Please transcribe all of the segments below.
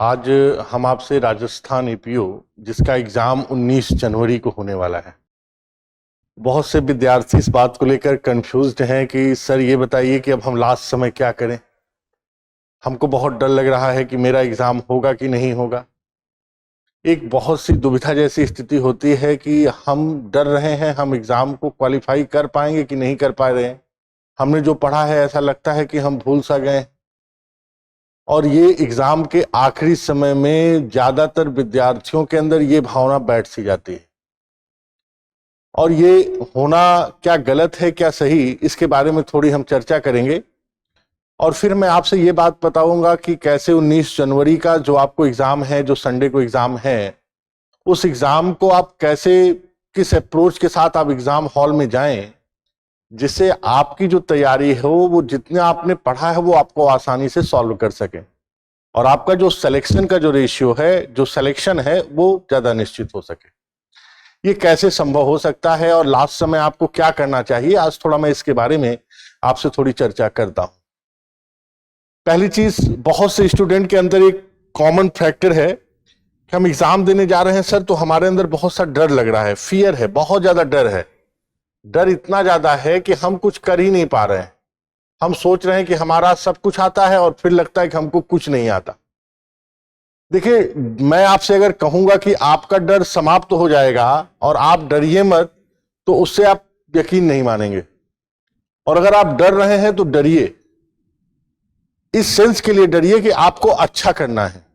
आज हम आपसे राजस्थान ईपीओ जिसका एग्जाम 19 जनवरी को होने वाला है। बहुत से विद्यार्थी इस बात को लेकर कंफ्यूज्ड हैं कि सर ये बताइए कि अब हम लास्ट समय क्या करें। हमको बहुत डर लग रहा है कि मेरा एग्जाम होगा कि नहीं होगा। एक बहुत सी दुविधा जैसी स्थिति होती है कि हम डर रहे हैं हम एग्जाम को क्वालिफाई कर पाएंगे कि नहीं कर पा रहे हैं। हमने जो पढ़ा है ऐसा लगता है कि हम भूल सा गए। और ये एग्जाम के आखिरी समय में ज्यादातर विद्यार्थियों के अंदर ये भावना बैठ सी जाती है। और ये होना क्या गलत है क्या सही, इसके बारे में थोड़ी हम चर्चा करेंगे। और फिर मैं आपसे ये बात बताऊंगा कि कैसे 19 जनवरी का जो आपको एग्जाम है, जो संडे को एग्जाम है, उस एग्जाम को आप कैसे, किस अप्रोच के साथ आप एग्जाम हॉल में जाएं, जिससे आपकी जो तैयारी हो वो जितना आपने पढ़ा है वो आपको आसानी से सॉल्व कर सके और आपका जो सिलेक्शन का जो रेशियो है, जो सिलेक्शन है, वो ज्यादा निश्चित हो सके। ये कैसे संभव हो सकता है और लास्ट समय आपको क्या करना चाहिए, आज थोड़ा मैं इसके बारे में आपसे थोड़ी चर्चा करता हूं। पहली चीज, बहुत से स्टूडेंट के अंदर एक कॉमन फैक्टर है कि हम एग्जाम देने जा रहे हैं सर, तो हमारे अंदर बहुत सा डर लग रहा है, फियर है, बहुत ज्यादा डर है। डर इतना ज्यादा है कि हम कुछ कर ही नहीं पा रहे हैं। हम सोच रहे हैं कि हमारा सब कुछ आता है और फिर लगता है कि हमको कुछ नहीं आता। देखिए, मैं आपसे अगर कहूंगा कि आपका डर समाप्त हो जाएगा और आप डरिए मत, तो उससे आप यकीन नहीं मानेंगे। और अगर आप डर रहे हैं तो डरिए, इस सेंस के लिए डरिए कि आपको अच्छा करना है।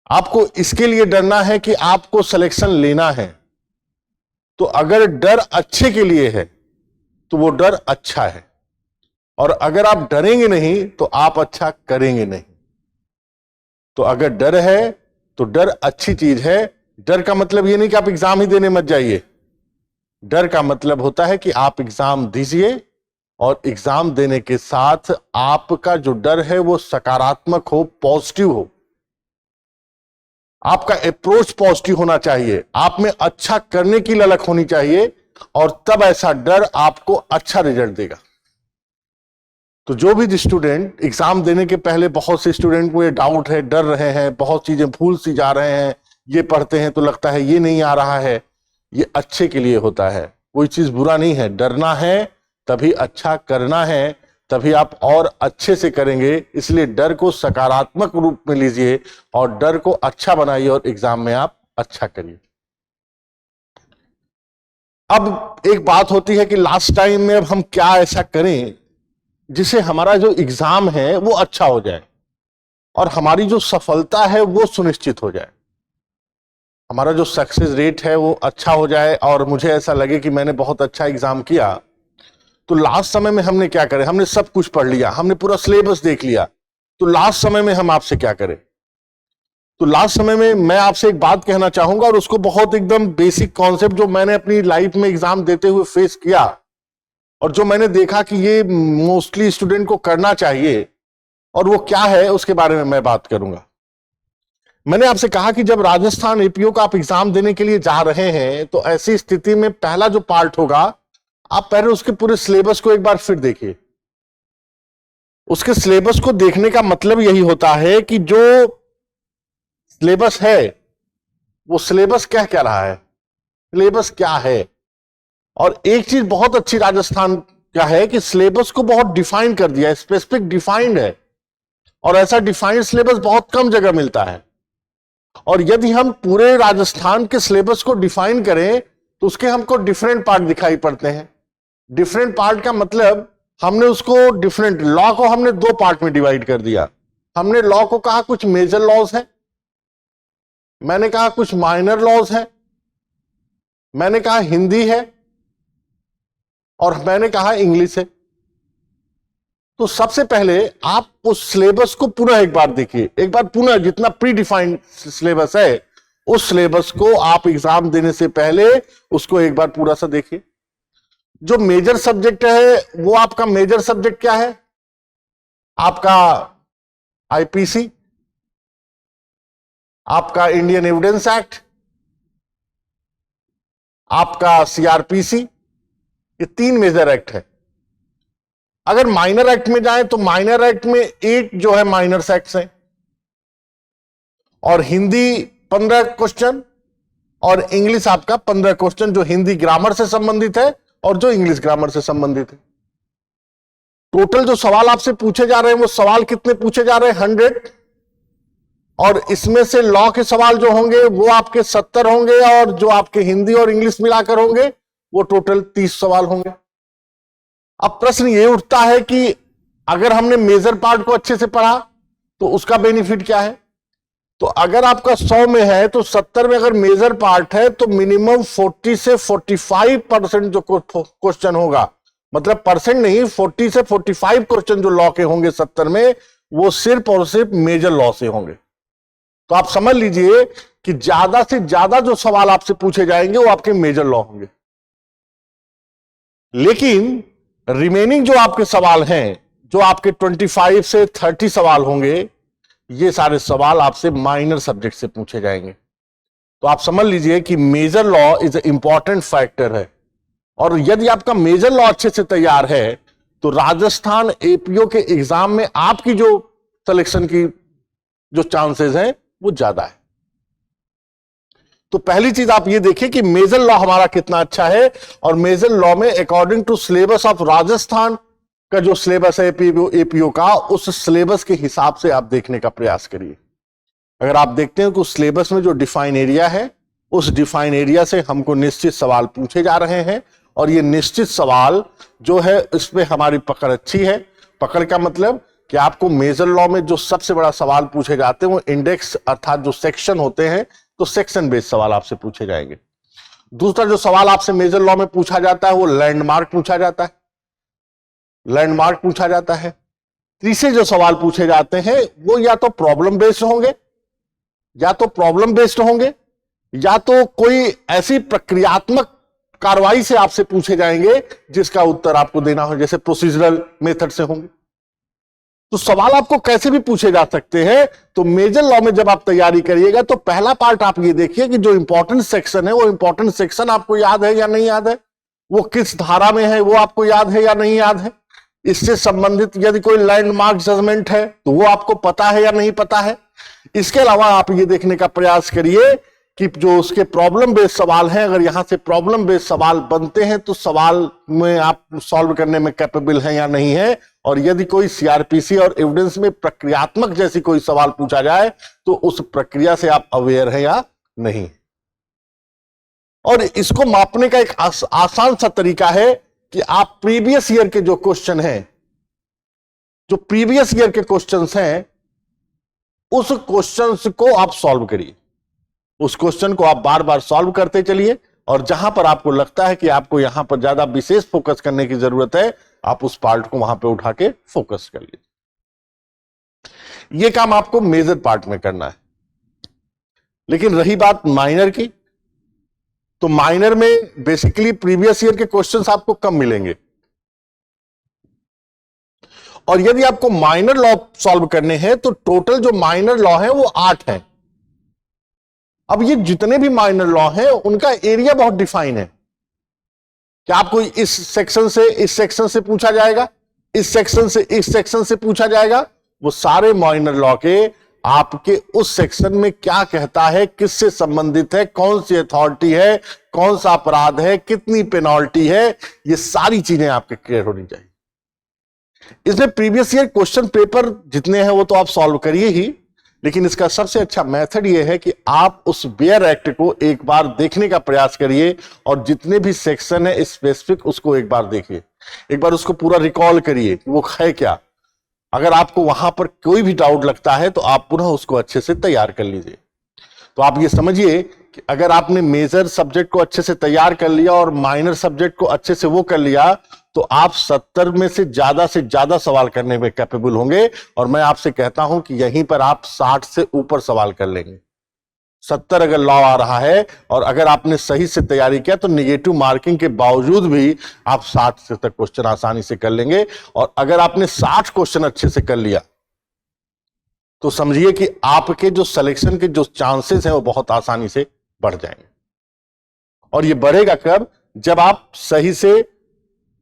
आपको इसके लिए डरना है कि आपको सिलेक्शन लेना है। तो अगर डर अच्छे के लिए है तो वो डर अच्छा है, और अगर आप डरेंगे नहीं तो आप अच्छा करेंगे नहीं। तो अगर डर है तो डर अच्छी चीज है। डर का मतलब ये नहीं कि आप एग्जाम ही देने मत जाइए। डर का मतलब होता है कि आप एग्जाम दीजिए और एग्जाम देने के साथ आपका जो डर है वो सकारात्मक हो, पॉजिटिव हो। आपका अप्रोच पॉजिटिव होना चाहिए, आप में अच्छा करने की ललक होनी चाहिए, और तब ऐसा डर आपको अच्छा रिजल्ट देगा। तो जो भी स्टूडेंट एग्जाम देने के पहले, बहुत से स्टूडेंट को ये डाउट है, डर रहे हैं, बहुत चीजें भूल सी जा रहे हैं, ये पढ़ते हैं तो लगता है ये नहीं आ रहा है, ये अच्छे के लिए होता है। कोई चीज बुरा नहीं है, डरना है तभी अच्छा करना है, तभी आप और अच्छे से करेंगे। इसलिए डर को सकारात्मक रूप में लीजिए और डर को अच्छा बनाइए और एग्जाम में आप अच्छा करिए। अब एक बात होती है कि लास्ट टाइम में अब हम क्या ऐसा करें जिससे हमारा जो एग्जाम है वो अच्छा हो जाए और हमारी जो सफलता है वो सुनिश्चित हो जाए, हमारा जो सक्सेस रेट है वो अच्छा हो जाए और मुझे ऐसा लगे कि मैंने बहुत अच्छा एग्जाम किया। तो लास्ट समय में हमने क्या करें, हमने सब कुछ पढ़ लिया, हमने पूरा सिलेबस देख लिया, तो लास्ट समय में हम आपसे क्या करें। तो लास्ट समय में मैं आपसे एक बात कहना चाहूंगा, और उसको बहुत एकदम बेसिक कॉन्सेप्ट जो मैंने अपनी लाइफ में एग्जाम देते हुए फेस किया और जो मैंने देखा कि ये मोस्टली स्टूडेंट को करना चाहिए, और वो क्या है उसके बारे में मैं बात करूंगा। मैंने आपसे कहा कि जब राजस्थान एपीओ का आप एग्जाम देने के लिए जा रहे हैं तो ऐसी स्थिति में पहला जो पार्ट होगा, आप पहले उसके पूरे सिलेबस को एक बार फिर देखिए। उसके सिलेबस को देखने का मतलब यही होता है कि जो सिलेबस है वो सिलेबस कह क्या रहा है, सिलेबस क्या है। और एक चीज बहुत अच्छी राजस्थान का है कि सिलेबस को बहुत डिफाइन कर दिया है, स्पेसिफिक डिफाइंड है, और ऐसा डिफाइंड सिलेबस बहुत कम जगह मिलता है। और यदि हम पूरे राजस्थान के सिलेबस को डिफाइन करें तो उसके हमको डिफरेंट पार्ट दिखाई पड़ते हैं। डिफरेंट पार्ट का मतलब हमने उसको डिफरेंट लॉ को हमने दो पार्ट में डिवाइड कर दिया। हमने लॉ को कहा कुछ मेजर लॉज है, मैंने कहा कुछ माइनर लॉज है, मैंने कहा हिंदी है, और मैंने कहा इंग्लिश है। तो सबसे पहले आप उस सिलेबस को पुनः एक बार देखिए, एक बार पुनः जितना प्री डिफाइंड सिलेबस है उस सिलेबस को आप एग्जाम देने से पहले उसको एक बार पूरा सा देखिए। जो मेजर सब्जेक्ट है वो आपका मेजर सब्जेक्ट क्या है, आपका आईपीसी, आपका इंडियन एविडेंस एक्ट, आपका सीआरपीसी, ये तीन मेजर एक्ट है। अगर माइनर एक्ट में जाए तो माइनर एक्ट में 8 जो है माइनर एक्ट्स हैं। और हिंदी 15 क्वेश्चन और इंग्लिश आपका 15 क्वेश्चन, जो हिंदी ग्रामर से संबंधित है और जो इंग्लिश ग्रामर से संबंधित है। टोटल जो सवाल आपसे पूछे जा रहे हैं वो सवाल कितने पूछे जा रहे हैं? 100। और इसमें से लॉ के सवाल जो होंगे वो आपके 70 होंगे और जो आपके हिंदी और इंग्लिश मिलाकर होंगे वो टोटल 30 सवाल होंगे। अब प्रश्न ये उठता है कि अगर हमने मेजर पार्ट को अच्छे से पढ़ा तो उसका बेनिफिट क्या है? तो अगर आपका 100 में है तो 70 में अगर मेजर पार्ट है तो मिनिमम 40 से 45% जो क्वेश्चन होगा, मतलब परसेंट नहीं, 40 से 45 क्वेश्चन जो लॉ के होंगे 70 में, वो सिर्फ और सिर्फ मेजर लॉ से होंगे। तो आप समझ लीजिए कि ज्यादा से ज्यादा जो सवाल आपसे पूछे जाएंगे वो आपके मेजर लॉ होंगे। लेकिन रिमेनिंग जो आपके सवाल हैं, जो आपके 25 से 30 सवाल होंगे, ये सारे सवाल आपसे माइनर सब्जेक्ट से पूछे जाएंगे। तो आप समझ लीजिए कि major law is a important factor है। और यदि आपका मेजर लॉ अच्छे से तैयार है तो राजस्थान एपीओ के एग्जाम में आपकी जो सिलेक्शन की जो चांसेस हैं वो ज्यादा है। तो पहली चीज आप ये देखिए कि मेजर लॉ हमारा कितना अच्छा है, और मेजर लॉ में according to syllabus of Rajasthan का जो सिलेबस है एपीओ का, उस सिलेबस के हिसाब से आप देखने का प्रयास करिए। अगर आप देखते हैं कि उस सिलेबस में जो डिफाइन एरिया है, उस डिफाइन एरिया से हमको निश्चित सवाल पूछे जा रहे हैं, और ये निश्चित सवाल जो है इसमें हमारी पकड़ अच्छी है। पकड़ का मतलब कि आपको मेजर लॉ में जो सबसे बड़ा सवाल पूछे जाते हैं वो इंडेक्स अर्थात जो सेक्शन होते हैं, तो सेक्शन बेस्ड सवाल आपसे पूछे जाएंगे। दूसरा जो सवाल आपसे मेजर लॉ में पूछा जाता है वो लैंडमार्क पूछा जाता है, लैंडमार्क पूछा जाता है। तीसरे जो सवाल पूछे जाते हैं वो या तो प्रॉब्लम बेस्ड होंगे, या तो प्रॉब्लम बेस्ड होंगे, या तो कोई ऐसी प्रक्रियात्मक कार्रवाई से आपसे पूछे जाएंगे जिसका उत्तर आपको देना हो, जैसे प्रोसीजरल मेथड से होंगे। तो सवाल आपको कैसे भी पूछे जा सकते हैं। तो मेजर लॉ में जब आप तैयारी करिएगा तो पहला पार्ट आप ये देखिए कि जो इंपॉर्टेंट सेक्शन है वो इंपॉर्टेंट सेक्शन आपको याद है या नहीं याद है, वो किस धारा में है वो आपको याद है या नहीं याद है, इससे संबंधित यदि कोई लैंडमार्क जजमेंट है तो वो आपको पता है या नहीं पता है। इसके अलावा आप ये देखने का प्रयास करिए कि जो उसके प्रॉब्लम बेस्ड सवाल हैं, अगर यहां से प्रॉब्लम बेस्ड सवाल बनते हैं तो सवाल में आप सॉल्व करने में कैपेबल हैं या नहीं है, और यदि कोई सीआरपीसी और एविडेंस में प्रक्रियात्मक जैसी कोई सवाल पूछा जाए तो उस प्रक्रिया से आप अवेयर हैं या नहीं। और इसको मापने का एक आसान सा तरीका है कि आप प्रीवियस ईयर के जो क्वेश्चन हैं, जो प्रीवियस ईयर के क्वेश्चंस हैं, उस क्वेश्चंस को आप सॉल्व करिए। उस क्वेश्चन को आप बार बार सॉल्व करते चलिए, और जहां पर आपको लगता है कि आपको यहां पर ज्यादा विशेष फोकस करने की जरूरत है, आप उस पार्ट को वहां पे उठा के फोकस कर लीजिए। यह काम आपको मेजर पार्ट में करना है। लेकिन रही बात माइनर की, तो माइनर में बेसिकली प्रीवियस ईयर के क्वेश्चंस आपको कम मिलेंगे, और यदि आपको माइनर लॉ सॉल्व करने हैं तो टोटल जो माइनर लॉ है वो 8 हैं। अब ये जितने भी माइनर लॉ हैं उनका एरिया बहुत डिफाइन है कि आपको इस सेक्शन से पूछा जाएगा, इस सेक्शन से पूछा जाएगा। वो सारे माइनर लॉ के आपके उस सेक्शन में क्या कहता है, किससे संबंधित है, कौन सी अथॉरिटी है, कौन सा अपराध है, कितनी पेनल्टी है, ये सारी चीजें आपके क्लियर होनी चाहिए। इसमें प्रीवियस ईयर क्वेश्चन पेपर जितने हैं वो तो आप सॉल्व करिए ही, लेकिन इसका सबसे अच्छा मेथड यह है कि आप उस बेयर एक्ट को एक बार देखने का प्रयास करिए, और जितने भी सेक्शन है स्पेसिफिक उसको एक बार देखिए, एक बार उसको पूरा रिकॉल करिए कि वो है क्या। अगर आपको वहां पर कोई भी डाउट लगता है तो आप पुनः उसको अच्छे से तैयार कर लीजिए। तो आप ये समझिए कि अगर आपने मेजर सब्जेक्ट को अच्छे से तैयार कर लिया और माइनर सब्जेक्ट को अच्छे से वो कर लिया, तो आप 70 में से ज्यादा सवाल करने में कैपेबल होंगे। और मैं आपसे कहता हूं कि यहीं पर आप 60 से ऊपर सवाल कर लेंगे। 70 अगर लॉ आ रहा है और अगर आपने सही से तैयारी किया तो नेगेटिव मार्किंग के बावजूद भी आप 60 से तक क्वेश्चन आसानी से कर लेंगे। और अगर आपने 60 क्वेश्चन अच्छे से कर लिया तो समझिए कि आपके जो सिलेक्शन के जो चांसेस हैं वो बहुत आसानी से बढ़ जाएंगे। और ये बढ़ेगा कब? जब आप सही से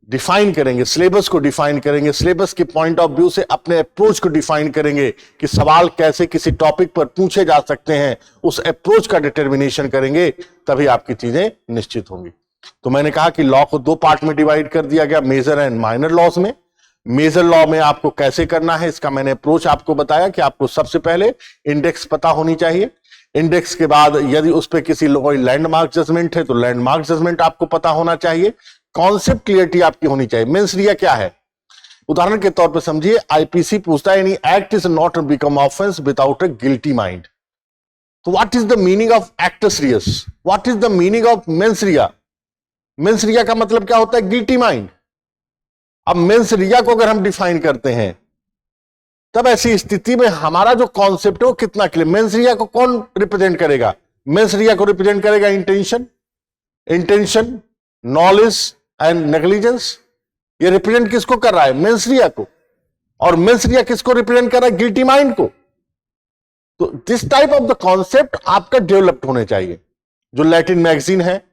डिफाइन करेंगे, सिलेबस को डिफाइन करेंगे, सिलेबस के पॉइंट ऑफ व्यू से अपने अप्रोच को डिफाइन करेंगे कि सवाल कैसे किसी टॉपिक पर पूछे जा सकते हैं, उस अप्रोच का डिटर्मिनेशन करेंगे, तभी आपकी चीजें निश्चित होंगी। तो मैंने कहा कि लॉ को 2 पार्ट में डिवाइड कर दिया गया, मेजर एंड माइनर लॉज में। मेजर लॉ में आपको कैसे करना है इसका मैंने अप्रोच आपको बताया कि आपको सबसे पहले इंडेक्स पता होनी चाहिए। इंडेक्स के बाद यदि उस पर किसी कोई लैंडमार्क जजमेंट है तो लैंडमार्क जजमेंट आपको पता होना चाहिए। कॉन्सेप्ट क्लियरिटी आपकी होनी चाहिए। मेंस रिया क्या है, उदाहरण के तौर पर समझिए, आईपीसी पूछता है any act is not become offence without a guilty mind. तो what is the meaning of actus reus, what is the meaning of mens rea? Mens rea का मतलब क्या होता है? Guilty mind. अब मेंस रिया को अगर हम डिफाइन करते हैं तब ऐसी स्थिति में हमारा जो कॉन्सेप्ट है वो कितना क्लियर। मेंस रिया को कौन रिप्रेजेंट करेगा? मेंस रिया को रिप्रेजेंट करेगा इंटेंशन, नॉलेज एंड नेग्लिजेंस। ये रिप्रेजेंट किसको कर रहा है? मेंस रिया को। और मेंस रिया किसको रिप्रेजेंट कर रहा है? गिल्टी माइंड को। तो this type of the concept आपका डेवलप्ड होने चाहिए। जो लैटिन मैगजीन है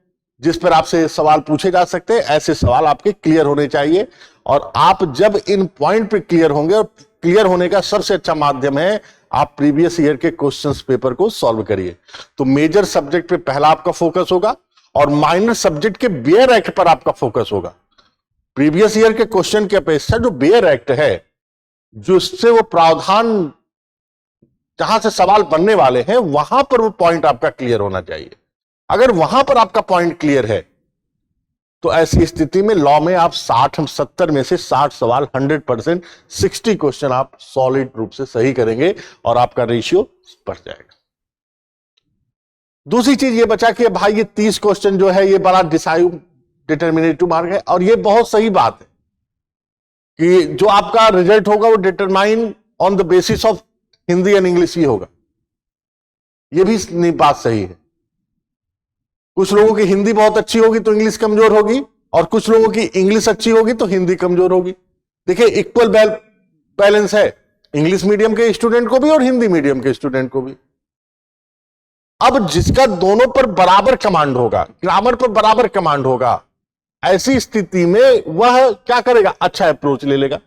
जिस पर आपसे सवाल पूछे जा सकते हैं, ऐसे सवाल आपके क्लियर होने चाहिए। और आप जब इन पॉइंट पे क्लियर होंगे, और क्लियर होने का सबसे अच्छा माध्यम है आप प्रीवियस ईयर के क्वेश्चंस पेपर को सॉल्व करिए। तो मेजर सब्जेक्ट पे पहला आपका फोकस होगा और माइनर सब्जेक्ट के बेयर एक्ट पर आपका फोकस होगा। प्रीवियस ईयर के क्वेश्चन की अपेक्षा जो बेयर एक्ट है, जो इससे वो प्रावधान जहां से सवाल बनने वाले हैं, वहां पर वो पॉइंट आपका क्लियर होना चाहिए। अगर वहां पर आपका पॉइंट क्लियर है तो ऐसी स्थिति में लॉ में आप 70 में से 60 सवाल 100%, 60 क्वेश्चन आप सॉलिड रूप से सही करेंगे और आपका रेशियो बढ़ जाएगा। दूसरी चीज ये बचा कि भाई ये 30 क्वेश्चन जो है ये बड़ा डिटर्मिनेटिव मार्क है, और ये बहुत सही बात है कि जो आपका रिजल्ट होगा वो determine on the basis of Hindi and English ही होगा। ये भी बात सही है। कुछ लोगों की हिंदी बहुत अच्छी होगी तो इंग्लिश कमजोर होगी, और कुछ लोगों की इंग्लिश अच्छी होगी तो हिंदी कमजोर होगी। देखिए इक्वल बैलेंस है इंग्लिश मीडियम के स्टूडेंट को भी और हिंदी मीडियम के स्टूडेंट को भी। अब जिसका दोनों पर बराबर कमांड होगा, ग्रामर पर बराबर कमांड होगा, ऐसी स्थिति में वह क्या करेगा? अच्छा अप्रोच ले लेगा।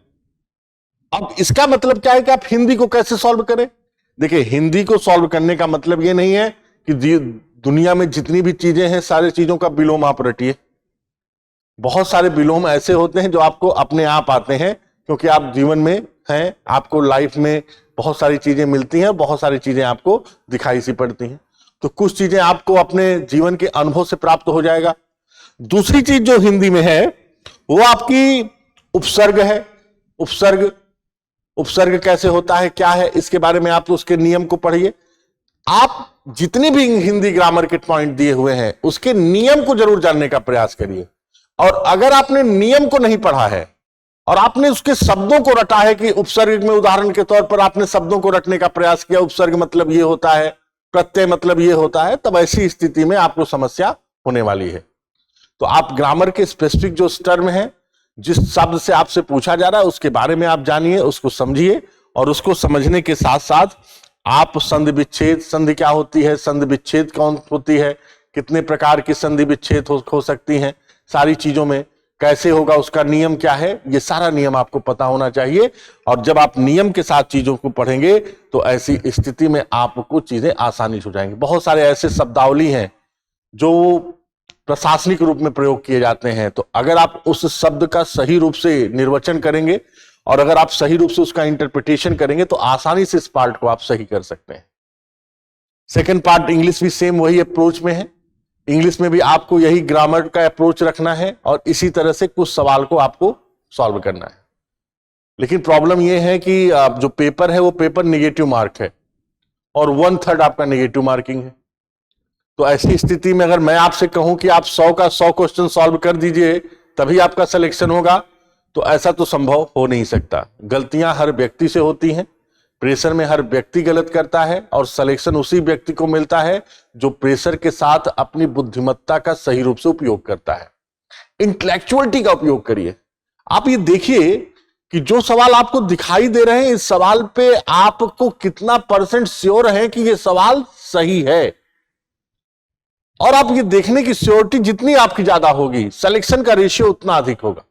अब इसका मतलब क्या है कि आप हिंदी को कैसे सॉल्व करें? देखिए हिंदी को सॉल्व करने का मतलब यह नहीं है कि दुनिया में जितनी भी चीजें हैं सारी चीजों का विलोम आप रटिए। बहुत सारे विलोम ऐसे होते हैं जो आपको अपने आप आते हैं, क्योंकि आप जीवन में हैं, आपको लाइफ में बहुत सारी चीजें मिलती हैं, बहुत सारी चीजें आपको दिखाई सी पड़ती हैं। तो कुछ चीजें आपको अपने जीवन के अनुभव से प्राप्त हो जाएगा। दूसरी चीज जो हिंदी में है वो आपकी उपसर्ग है। उपसर्ग कैसे होता है, क्या है, इसके बारे में आप उसके नियम को पढ़िए। आप जितने भी हिंदी ग्रामर के पॉइंट दिए हुए हैं उसके नियम को जरूर जानने का प्रयास करिए। और अगर आपने नियम को नहीं पढ़ा है और आपने उसके शब्दों को रटा है कि उपसर्ग में उदाहरण के तौर पर आपने शब्दों को रटने का प्रयास किया, उपसर्ग मतलब ये होता है, प्रत्यय मतलब ये होता है, तब ऐसी स्थिति में आपको समस्या होने वाली है। तो आप ग्रामर के स्पेसिफिक जो टर्म है, जिस शब्द से आपसे पूछा जा रहा है उसके बारे में आप जानिए, उसको समझिए, और उसको समझने के साथ साथ आप संधि विच्छेद, संधि क्या होती है, संधि विच्छेद कौन होती है, कितने प्रकार की संधि विच्छेद हो सकती हैं, सारी चीजों में कैसे होगा, उसका नियम क्या है, ये सारा नियम आपको पता होना चाहिए। और जब आप नियम के साथ चीजों को पढ़ेंगे तो ऐसी स्थिति में आपको चीजें आसानी से हो जाएंगी। बहुत सारे ऐसे शब्दावली हैं जो प्रशासनिक रूप में प्रयोग किए जाते हैं, तो अगर आप उस शब्द का सही रूप से निर्वचन करेंगे और अगर आप सही रूप से उसका इंटरप्रिटेशन करेंगे तो आसानी से इस पार्ट को आप सही कर सकते हैं। सेकंड पार्ट इंग्लिश भी सेम वही अप्रोच में है। इंग्लिश में भी आपको यही ग्रामर का अप्रोच रखना है और इसी तरह से कुछ सवाल को आपको सॉल्व करना है। लेकिन प्रॉब्लम यह है कि जो पेपर है वो पेपर नेगेटिव मार्क है और 1/3 आपका नेगेटिव मार्किंग है। तो ऐसी स्थिति में अगर मैं आपसे कहूं कि आप 100 का 100 क्वेश्चन सॉल्व कर दीजिए तभी आपका सिलेक्शन होगा, तो ऐसा तो संभव हो नहीं सकता। गलतियां हर व्यक्ति से होती हैं, प्रेशर में हर व्यक्ति गलत करता है और सिलेक्शन उसी व्यक्ति को मिलता है जो प्रेशर के साथ अपनी बुद्धिमत्ता का सही रूप से उपयोग करता है। इंटेलेक्चुअलिटी का उपयोग करिए। आप ये देखिए कि जो सवाल आपको दिखाई दे रहे हैं, इस सवाल पे आपको कितना % श्योर है कि ये सवाल सही है। और आप ये देखने की श्योरिटी जितनी आपकी ज्यादा होगी, सिलेक्शन का रेशियो उतना अधिक होगा।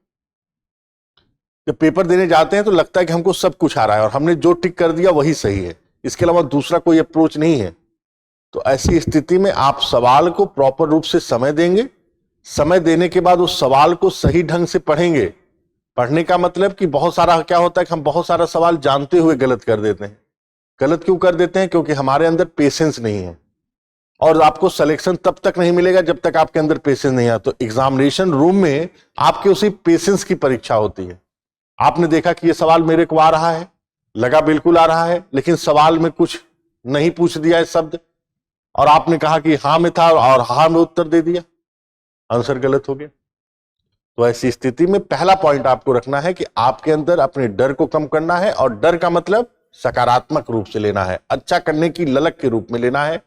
जब पेपर देने जाते हैं तो लगता है कि हमको सब कुछ आ रहा है और हमने जो टिक कर दिया वही सही है, इसके अलावा दूसरा कोई अप्रोच नहीं है। तो ऐसी स्थिति में आप सवाल को प्रॉपर रूप से समय देंगे, समय देने के बाद उस सवाल को सही ढंग से पढ़ेंगे। पढ़ने का मतलब कि बहुत सारा क्या होता है कि हम बहुत सारा सवाल जानते हुए गलत कर देते हैं। गलत क्यों कर देते हैं? क्योंकि हमारे अंदर पेशेंस नहीं है, और आपको सिलेक्शन तब तक नहीं मिलेगा जब तक आपके अंदर पेशेंस नहीं है। तो एग्जामिनेशन रूम में आपके उसी पेशेंस की परीक्षा होती है। आपने देखा कि ये सवाल मेरे को आ रहा है, लगा बिल्कुल आ रहा है, लेकिन सवाल में कुछ नहीं पूछ दिया है शब्द, और आपने कहा कि हाँ में था और हाँ में उत्तर दे दिया, आंसर गलत हो गया। तो ऐसी स्थिति में पहला पॉइंट आपको रखना है कि आपके अंदर अपने डर को कम करना है, और डर का मतलब सकारात्मक रूप से लेना है, अच्छा करने की ललक के रूप में लेना है।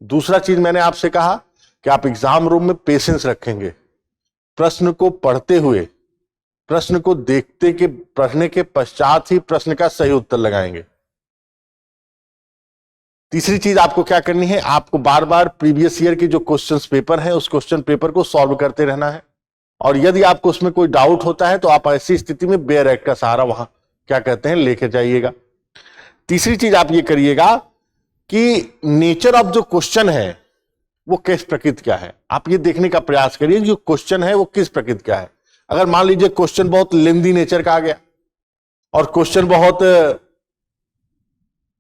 दूसरा चीज मैंने आपसे कहा कि आप एग्जाम रूम में पेशेंस रखेंगे, प्रश्न को पढ़ते हुए, प्रश्न को देखते के पढ़ने के पश्चात ही प्रश्न का सही उत्तर लगाएंगे। तीसरी चीज आपको क्या करनी है, आपको बार बार प्रीवियस ईयर के जो क्वेश्चंस पेपर हैं उस क्वेश्चन पेपर को सॉल्व करते रहना है, और यदि आपको उसमें कोई डाउट होता है तो आप ऐसी स्थिति में बेयर एक्ट का सहारा वहां क्या कहते हैं लेके जाइएगा। तीसरी चीज आप ये करिएगा कि नेचर ऑफ जो क्वेश्चन है वो किस प्रकृति क्या है, आप ये देखने का प्रयास करिए जो क्वेश्चन है वो किस प्रकृति क्या है। अगर मान लीजिए क्वेश्चन बहुत लेंदी नेचर का आ गया और क्वेश्चन बहुत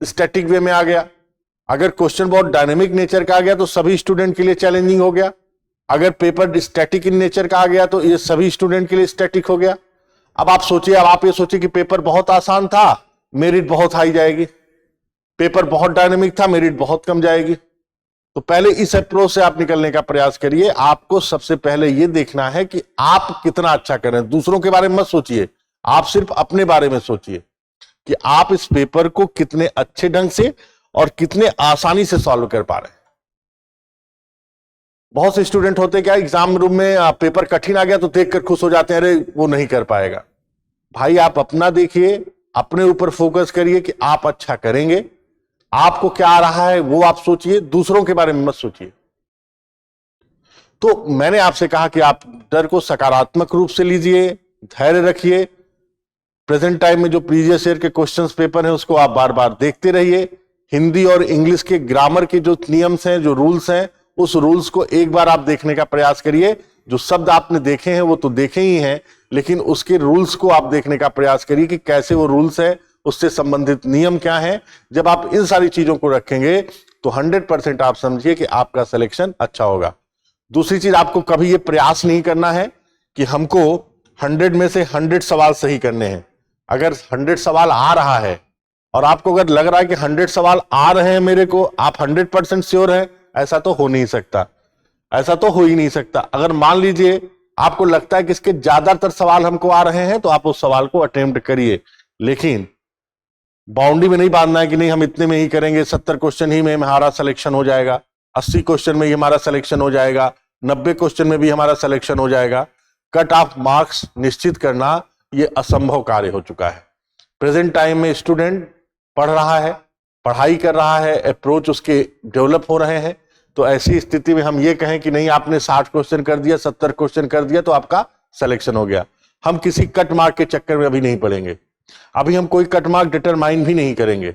स्टैटिक वे में आ गया, अगर क्वेश्चन बहुत डायनेमिक नेचर का आ गया तो सभी स्टूडेंट के लिए चैलेंजिंग हो गया, अगर पेपर स्टैटिक इन नेचर का आ गया तो ये सभी स्टूडेंट के लिए स्टैटिक हो गया। अब आप सोचिए, अब आप ये सोचिए कि पेपर बहुत आसान था, मेरिट बहुत हाई जाएगी, पेपर बहुत डायनेमिक था, मेरिट बहुत कम जाएगी। तो पहले इस अप्रोच से आप निकलने का प्रयास करिए। आपको सबसे पहले यह देखना है कि आप कितना अच्छा करें, दूसरों के बारे में मत सोचिए, आप सिर्फ अपने बारे में सोचिए कि आप इस पेपर को कितने अच्छे ढंग से और कितने आसानी से सॉल्व कर पा रहे हैं। बहुत से स्टूडेंट होते क्या, एग्जाम रूम में पेपर कठिन आ गया तो देखकर खुश हो जाते हैं, अरे वो नहीं कर पाएगा। भाई आप अपना देखिए, अपने ऊपर फोकस करिए कि आप अच्छा करेंगे, आपको क्या आ रहा है वो आप सोचिए, दूसरों के बारे में मत सोचिए। तो मैंने आपसे कहा कि आप डर को सकारात्मक रूप से लीजिए, धैर्य रखिए, प्रेजेंट टाइम में जो प्रीवियस ईयर के क्वेश्चंस पेपर हैं उसको आप बार बार देखते रहिए। हिंदी और इंग्लिश के ग्रामर के जो नियम्स हैं, जो रूल्स हैं, उस रूल्स को एक बार आप देखने का प्रयास करिए। जो शब्द आपने देखे हैं वो तो देखे ही हैं, लेकिन उसके रूल्स को आप देखने का प्रयास करिए कि कैसे वो रूल्स है, उससे संबंधित नियम क्या है। जब आप इन सारी चीजों को रखेंगे तो 100% आप समझिए कि आपका सिलेक्शन अच्छा होगा। दूसरी चीज, आपको कभी ये प्रयास नहीं करना है कि हमको 100 में से 100 सवाल सही करने हैं। अगर 100 सवाल आ रहा है और आपको अगर लग रहा है कि 100 सवाल आ रहे हैं मेरे को, आप 100% श्योर है, ऐसा तो हो नहीं सकता, ऐसा तो हो ही नहीं सकता। अगर मान लीजिए आपको लगता है कि इसके ज्यादातर सवाल हमको आ रहे हैं तो आप उस सवाल को अटेम्प्ट करिए, लेकिन बाउंड्री में नहीं बांधना है कि नहीं हम इतने में ही करेंगे, 70 क्वेश्चन ही में हमारा सिलेक्शन हो जाएगा, 80 क्वेश्चन में ही हमारा सिलेक्शन हो जाएगा, 90 क्वेश्चन में भी हमारा सिलेक्शन हो जाएगा। कट ऑफ मार्क्स निश्चित करना यह असंभव कार्य हो चुका है। प्रेजेंट टाइम में स्टूडेंट पढ़ रहा है, पढ़ाई कर रहा है, अप्रोच उसके डेवलप हो रहे हैं। तो ऐसी स्थिति में हम ये कहें कि नहीं आपने 60 क्वेश्चन कर दिया, 70 क्वेश्चन कर दिया तो आपका सिलेक्शन हो गया, हम किसी कट मार्क के चक्कर में अभी नहीं पड़ेंगे। अभी हम कोई कट मार्क डिटरमाइन भी नहीं करेंगे।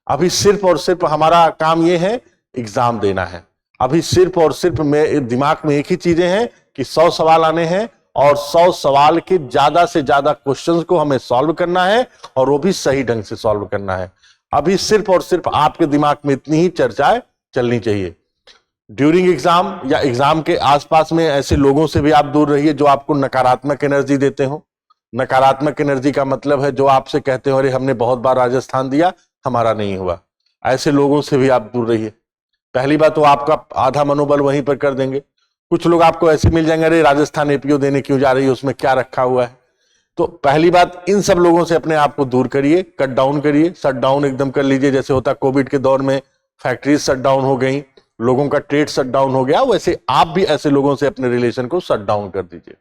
अभी सिर्फ और सिर्फ हमारा काम यह है एग्जाम देना है। अभी सिर्फ और सिर्फ दिमाग में एक ही चीजें हैं कि 100 सवाल आने हैं और 100 सवाल के ज्यादा से ज्यादा क्वेश्चंस को हमें सॉल्व करना है, और वो भी सही ढंग से सॉल्व करना है। अभी सिर्फ और सिर्फ आपके दिमाग में इतनी ही चर्चाएं चलनी चाहिए। ड्यूरिंग एग्जाम या एग्जाम के आसपास में ऐसे लोगों से भी आप दूर रहिए जो आपको नकारात्मक एनर्जी देते हो। नकारात्मक एनर्जी का मतलब है जो आपसे कहते हो अरे हमने बहुत बार राजस्थान दिया, हमारा नहीं हुआ। ऐसे लोगों से भी आप दूर रहिए। पहली बात तो आपका आधा मनोबल वहीं पर कर देंगे। कुछ लोग आपको ऐसे मिल जाएंगे, अरे राजस्थान एपीओ देने क्यों जा रही है, उसमें क्या रखा हुआ है। तो पहली बात, इन सब लोगों से अपने आप को दूर करिए, कट डाउन करिए, शट डाउन एकदम कर लीजिए। जैसे होता कोविड के दौर में फैक्ट्रीज शट डाउन हो गई, लोगों का ट्रेड शट डाउन हो गया, वैसे आप भी ऐसे लोगों से अपने रिलेशन को शट डाउन कर दीजिए।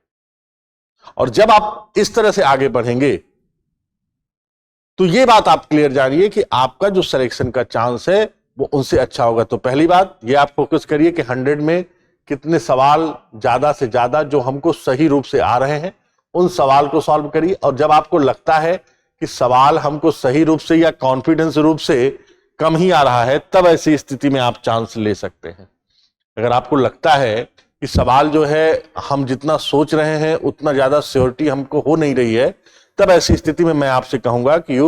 और जब आप इस तरह से आगे बढ़ेंगे तो ये बात आप क्लियर जानिए कि आपका जो सिलेक्शन का चांस है वो उनसे अच्छा होगा। तो पहली बात ये आप फोकस करिए कि 100 में कितने सवाल ज्यादा से ज्यादा जो हमको सही रूप से आ रहे हैं उन सवाल को सॉल्व करिए। और जब आपको लगता है कि सवाल हमको सही रूप से या कॉन्फिडेंस रूप से कम ही आ रहा है, तब ऐसी स्थिति में आप चांस ले सकते हैं। अगर आपको लगता है कि सवाल जो है हम जितना सोच रहे हैं उतना ज्यादा श्योरिटी हमको हो नहीं रही है, तब ऐसी स्थिति में मैं आपसे कहूंगा कि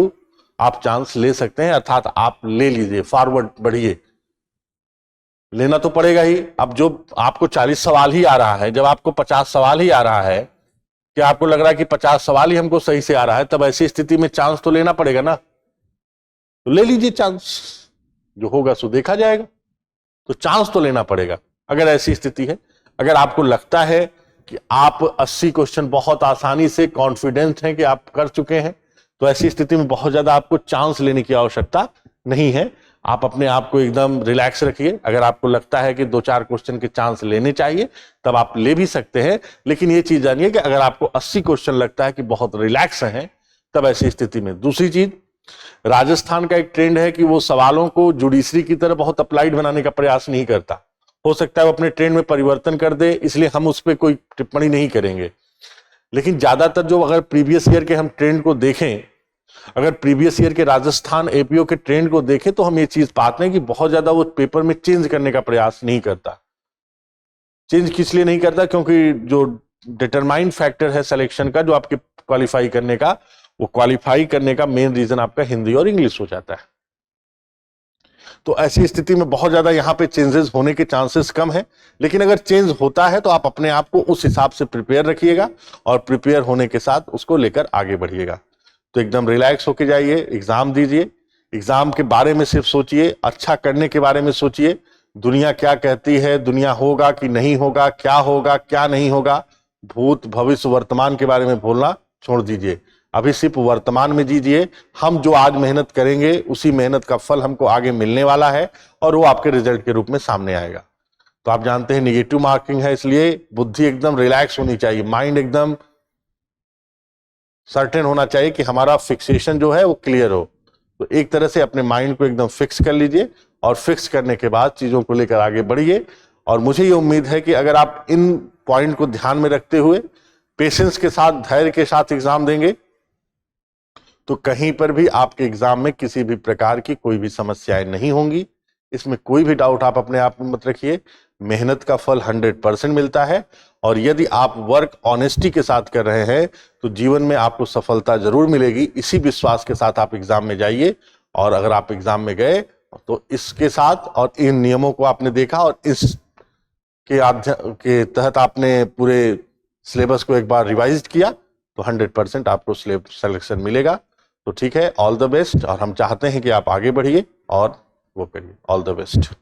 आप चांस ले सकते हैं, अर्थात आप ले लीजिए, फॉरवर्ड बढ़िए। लेना तो पड़ेगा ही। अब जो आपको 40 सवाल ही आ रहा है, जब आपको 50 सवाल ही आ रहा है, कि आपको लग रहा है कि 50 सवाल ही हमको सही से आ रहा है, तब ऐसी स्थिति में चांस तो लेना पड़ेगा ना। तो ले लीजिए चांस, जो होगा सो देखा जाएगा। तो चांस तो लेना पड़ेगा अगर ऐसी स्थिति है। अगर आपको लगता है कि आप 80 क्वेश्चन बहुत आसानी से कॉन्फिडेंट हैं कि आप कर चुके हैं, तो ऐसी स्थिति में बहुत ज्यादा आपको चांस लेने की आवश्यकता नहीं है। आप अपने आप को एकदम रिलैक्स रखिए। अगर आपको लगता है कि 2-4 क्वेश्चन के चांस लेने चाहिए, तब आप ले भी सकते हैं। लेकिन ये चीज जानिए कि अगर आपको 80 क्वेश्चन लगता है कि बहुत रिलैक्स हैं, तब ऐसी स्थिति में। दूसरी चीज, राजस्थान का एक ट्रेंड है कि वो सवालों को जुडिशरी की तरह बहुत अप्लाइड बनाने का प्रयास नहीं करता। हो सकता है वो अपने ट्रेंड में परिवर्तन कर दे, इसलिए हम उस पर कोई टिप्पणी नहीं करेंगे। लेकिन ज्यादातर जो अगर प्रीवियस ईयर के हम ट्रेंड को देखें, अगर प्रीवियस ईयर के राजस्थान एपीओ के ट्रेंड को देखें, तो हम ये चीज पाते हैं कि बहुत ज्यादा वो पेपर में चेंज करने का प्रयास नहीं करता। चेंज किस लिए नहीं करता? क्योंकि जो डिटरमाइंड फैक्टर है सिलेक्शन का, जो आपके क्वालिफाई करने का, वो क्वालिफाई करने का मेन रीजन आपका हिंदी और इंग्लिश हो जाता है। तो ऐसी स्थिति में बहुत ज्यादा यहां पे चेंजेस होने के चांसेस कम है। लेकिन अगर चेंज होता है तो आप अपने आप को उस हिसाब से प्रिपेयर रखिएगा, और प्रिपेयर होने के साथ उसको लेकर आगे बढ़िएगा। तो एकदम रिलैक्स होके जाइए, एग्जाम दीजिए। एग्जाम के बारे में सिर्फ सोचिए, अच्छा करने के बारे में सोचिए। दुनिया क्या कहती है, दुनिया होगा कि नहीं होगा, क्या नहीं होगा, भूत भविष्य वर्तमान के बारे में बोलना छोड़ दीजिए। अभी सिर्फ वर्तमान में जीजिए। हम जो आज मेहनत करेंगे, उसी मेहनत का फल हमको आगे मिलने वाला है, और वो आपके रिजल्ट के रूप में सामने आएगा। तो आप जानते हैं नेगेटिव मार्किंग है, इसलिए बुद्धि एकदम रिलैक्स होनी चाहिए, माइंड एकदम सर्टेन होना चाहिए कि हमारा फिक्सेशन जो है वो क्लियर हो। तो एक तरह से अपने माइंड को एकदम फिक्स कर लीजिए, और फिक्स करने के बाद चीजों को लेकर आगे बढ़िए। और मुझे ये उम्मीद है कि अगर आप इन पॉइंट को ध्यान में रखते हुए पेशेंस के साथ, धैर्य के साथ एग्जाम देंगे, तो कहीं पर भी आपके एग्जाम में किसी भी प्रकार की कोई भी समस्याएं नहीं होंगी। इसमें कोई भी डाउट आप अपने आप में मत रखिए। मेहनत का फल 100% मिलता है, और यदि आप वर्क ऑनेस्टी के साथ कर रहे हैं, तो जीवन में आपको सफलता जरूर मिलेगी। इसी विश्वास के साथ आप एग्जाम में जाइए। और अगर आप एग्जाम में गए, तो इसके साथ और इन नियमों को आपने देखा, और इस के तहत आपने पूरे सिलेबस को एक बार रिवाइज किया, तो 100% आपको सिलेक्शन मिलेगा। तो ठीक है, ऑल द बेस्ट। और हम चाहते हैं कि आप आगे बढ़िए और वो करिए। All the best.